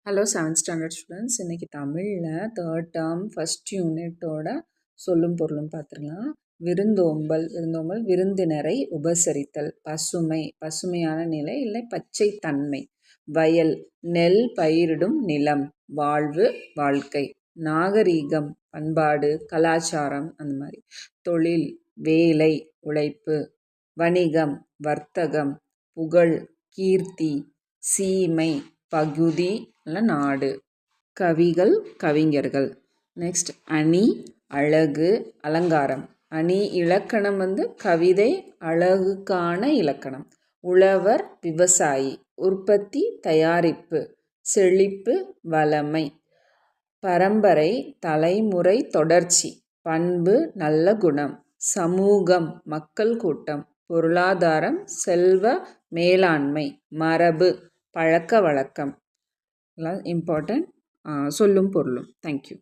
Hello 7th standard students. இன்றைக்கி தமிழில் third term first யூனிட்டோட சொல்லும் பொருளும் பார்த்துக்கலாம். விருந்தோம்பல் விருந்தினரை உபசரித்தல். பசுமை பசுமையான நிலை இல்லை பச்சை தன்மை. வயல் நெல் பயிரிடும் நிலம். வாழ்வு வாழ்க்கை. நாகரீகம் பண்பாடு கலாச்சாரம் அந்த மாதிரி. தொழில் வேலை உழைப்பு. வணிகம் வர்த்தகம். புகழ் கீர்த்தி. சீமை பகுதி இல்லை நாடு. கவிகள் கவிஞர்கள். நெக்ஸ்ட் அணி அழகு அலங்காரம். அணி இலக்கணம் கவிதை அழகுக்கான இலக்கணம். உழவர் விவசாயி. உற்பத்தி தயாரிப்பு. செழிப்பு வளமை. பரம்பரை தலைமுறை தொடர்ச்சி. பண்பு நல்ல குணம். சமூகம் மக்கள் கூட்டம். பொருளாதாரம் செல்வ மேலாண்மை. மரபு பழக்க வழக்கம். இம்பார்ட்டன்ட் சொல்லும் பொருளும். தேங்க்யூ.